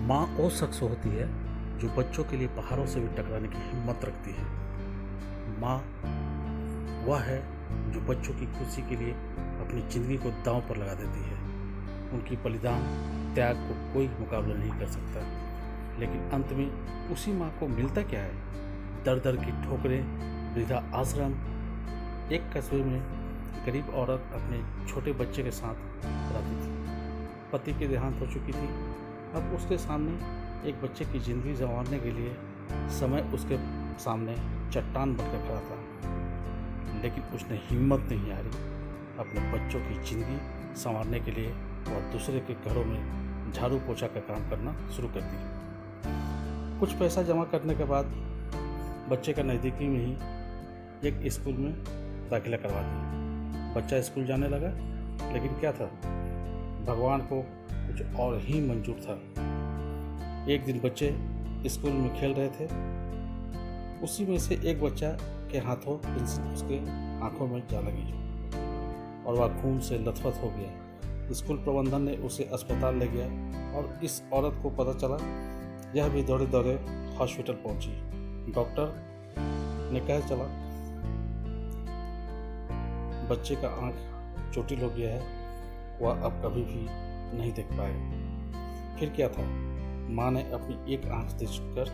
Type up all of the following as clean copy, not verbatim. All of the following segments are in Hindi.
माँ वो शख्स होती है जो बच्चों के लिए पहाड़ों से भी टकराने की हिम्मत रखती है। माँ वह है जो बच्चों की खुशी के लिए अपनी ज़िंदगी को दांव पर लगा देती है। उनकी बलिदान त्याग को कोई मुकाबला नहीं कर सकता। लेकिन अंत में उसी माँ को मिलता क्या है? दर दर की ठोकरें, वृद्धा आश्रम। एक कस्बे में गरीब औरत अपने छोटे बच्चे के साथ रहती थी। पति की देहांत हो चुकी थी। अब उसके सामने एक बच्चे की ज़िंदगी संवारने के लिए समय उसके सामने चट्टान बनकर खड़ा था। लेकिन उसने हिम्मत नहीं हारी। अपने बच्चों की ज़िंदगी संवारने के लिए वह दूसरे के घरों में झाड़ू पोछा का काम करना शुरू कर दी। कुछ पैसा जमा करने के बाद बच्चे का नज़दीकी में ही एक स्कूल में दाखिला करवा दिया। बच्चा स्कूल जाने लगा। लेकिन क्या था, भगवान को कुछ और ही मंजूर था। एक दिन बच्चे स्कूल में खेल रहे थे। उसी में से एक बच्चा के हाथों पेंसिल उसके आंखों में जा लगी और वह खून से लथपथ हो गया। स्कूल प्रबंधन ने उसे अस्पताल ले गया और इस औरत को पता चला। यह भी दौड़े दौड़े हॉस्पिटल पहुंची। डॉक्टर ने कहा चला बच्चे का आंख चोटिल हो गया है, वह अब कभी भी नहीं देख पाएगा। फिर क्या था, माँ ने अपनी एक आंख देखकर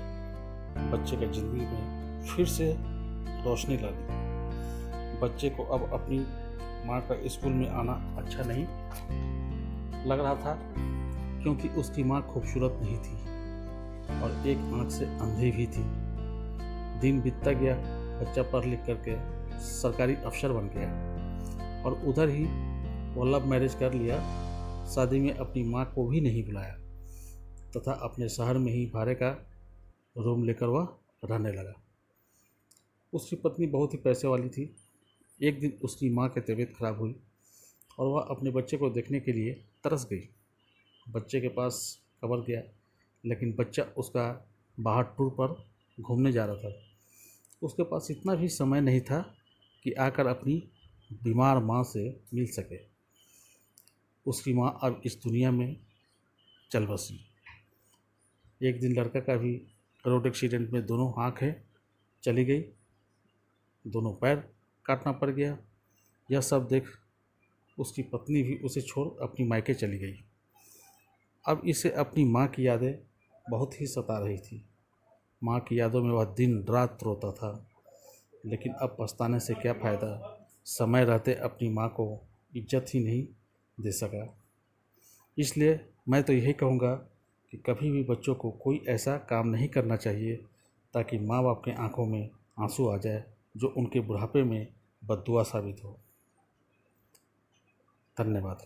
बच्चे की जिंदगी में फिर से रोशनी ला दी। बच्चे को अब अपनी माँ का स्कूल में आना अच्छा नहीं लग रहा था, क्योंकि उसकी माँ खूबसूरत नहीं थी और एक आंख से अंधी भी थी। दिन बीतता गया, बच्चा पढ़ लिख करके सरकारी अफसर बन गया और उधर ही वो लव मैरिज कर लिया। शादी में अपनी माँ को भी नहीं बुलाया तथा अपने शहर में ही भाड़े का रूम लेकर वह रहने लगा। उसकी पत्नी बहुत ही पैसे वाली थी। एक दिन उसकी माँ की तबीयत खराब हुई और वह अपने बच्चे को देखने के लिए तरस गई। बच्चे के पास खबर गया, लेकिन बच्चा उसका बाहर टूर पर घूमने जा रहा था। उसके पास इतना भी समय नहीं था कि आकर अपनी बीमार माँ से मिल सके। उसकी माँ अब इस दुनिया में चल बसी। एक दिन लड़का का भी रोड एक्सीडेंट में दोनों आँखें चली गई, दोनों पैर काटना पड़ गया। यह सब देख उसकी पत्नी भी उसे छोड़ अपनी मायके चली गई। अब इसे अपनी माँ की यादें बहुत ही सता रही थी। माँ की यादों में वह दिन रात रोता था। लेकिन अब पछताने से क्या फ़ायदा, समय रहते अपनी माँ को इज्जत ही नहीं दे सका। इसलिए मैं तो यही कहूँगा कि कभी भी बच्चों को कोई ऐसा काम नहीं करना चाहिए ताकि माँ बाप के आंखों में आंसू आ जाए, जो उनके बुढ़ापे में बद्दुआ साबित हो। धन्यवाद।